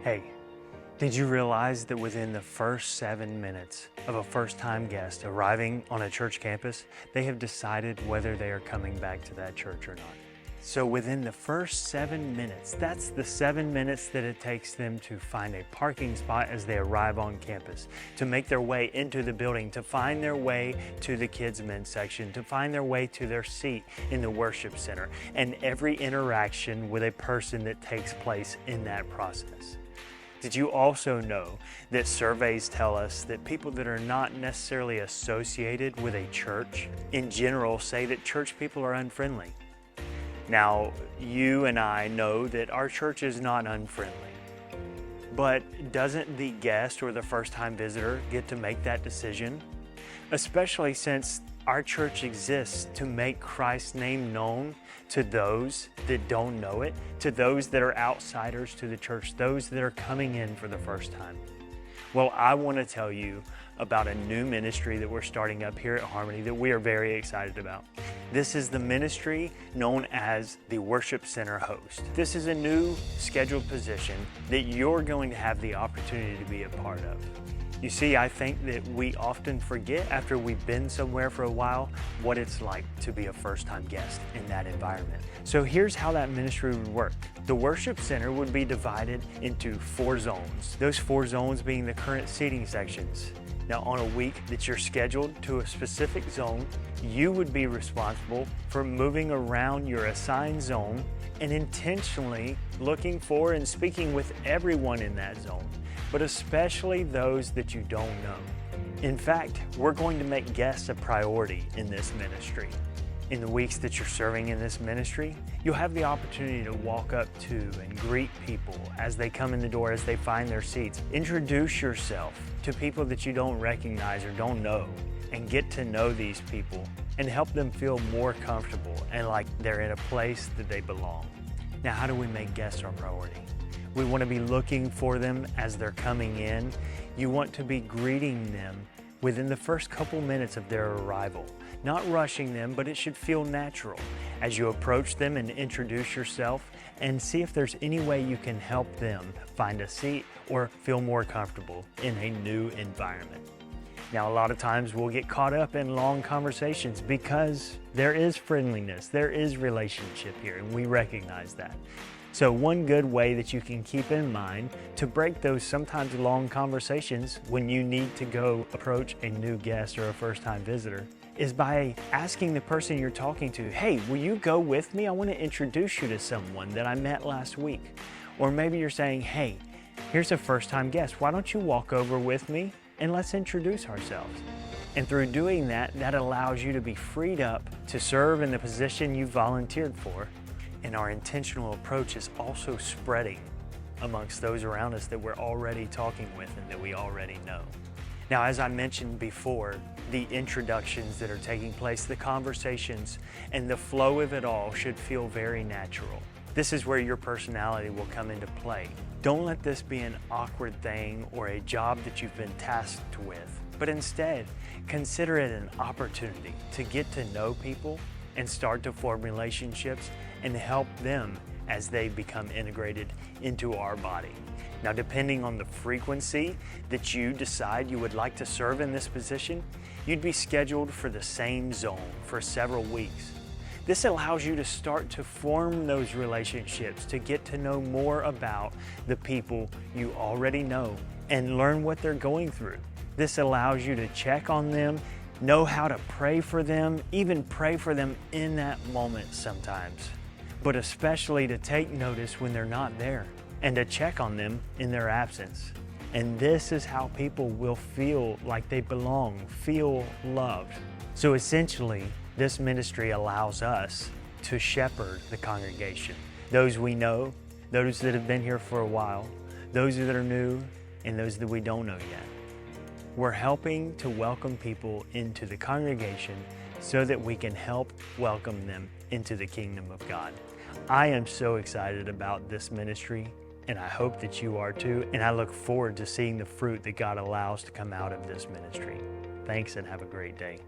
Hey, did you realize that within the first 7 minutes of a first-time guest arriving on a church campus, they have decided whether they are coming back to that church or not? So within the first 7 minutes, that's the 7 minutes that it takes them to find a parking spot as they arrive on campus, to make their way into the building, to find their way to the kids' men's section, to find their way to their seat in the worship center, and every interaction with a person that takes place in that process. Did you also know that surveys tell us that people that are not necessarily associated with a church in general say that church people are unfriendly? Now, you and I know that our church is not unfriendly, but doesn't the guest or the first-time visitor get to make that decision? Especially since our church exists to make Christ's name known to those that don't know it, to those that are outsiders to the church, those that are coming in for the first time. Well, I want to tell you about a new ministry that we're starting up here at Harmony that we are very excited about. This is the ministry known as the Worship Center Host. This is a new scheduled position that you're going to have the opportunity to be a part of. You see, I think that we often forget after we've been somewhere for a while what it's like to be a first-time guest in that environment. So here's how that ministry would work. The worship center would be divided into 4 zones, those 4 zones being the current seating sections. Now, on a week that you're scheduled to a specific zone, you would be responsible for moving around your assigned zone and intentionally looking for and speaking with everyone in that zone, but especially those that you don't know. In fact, we're going to make guests a priority in this ministry. In the weeks that you're serving in this ministry, you'll have the opportunity to walk up to and greet people as they come in the door, as they find their seats. Introduce yourself to people that you don't recognize or don't know, and get to know these people and help them feel more comfortable and like they're in a place that they belong. Now, how do we make guests our priority? We want to be looking for them as they're coming in. You want to be greeting them within the first couple minutes of their arrival. Not rushing them, but it should feel natural as you approach them and introduce yourself and see if there's any way you can help them find a seat or feel more comfortable in a new environment. Now, a lot of times we'll get caught up in long conversations because there is friendliness, there is relationship here, and we recognize that. So one good way that you can keep in mind to break those sometimes long conversations when you need to go approach a new guest or a first-time visitor is by asking the person you're talking to, hey, will you go with me? I want to introduce you to someone that I met last week. Or maybe you're saying, hey, here's a first-time guest. Why don't you walk over with me and let's introduce ourselves? And through doing that, that allows you to be freed up to serve in the position you volunteered for. And our intentional approach is also spreading amongst those around us that we're already talking with and that we already know. Now, as I mentioned before, the introductions that are taking place, the conversations, and the flow of it all should feel very natural. This is where your personality will come into play. Don't let this be an awkward thing or a job that you've been tasked with, but instead, consider it an opportunity to get to know people and start to form relationships and help them as they become integrated into our body. Now, depending on the frequency that you decide you would like to serve in this position, you'd be scheduled for the same zone for several weeks. This allows you to start to form those relationships, to get to know more about the people you already know and learn what they're going through. This allows you to check on them, know how to pray for them, even pray for them in that moment sometimes, but especially to take notice when they're not there and to check on them in their absence. And this is how people will feel like they belong, feel loved. So essentially, this ministry allows us to shepherd the congregation. Those we know, those that have been here for a while, those that are new, and those that we don't know yet. We're helping to welcome people into the congregation so that we can help welcome them into the kingdom of God. I am so excited about this ministry, and I hope that you are too, and I look forward to seeing the fruit that God allows to come out of this ministry. Thanks, and have a great day.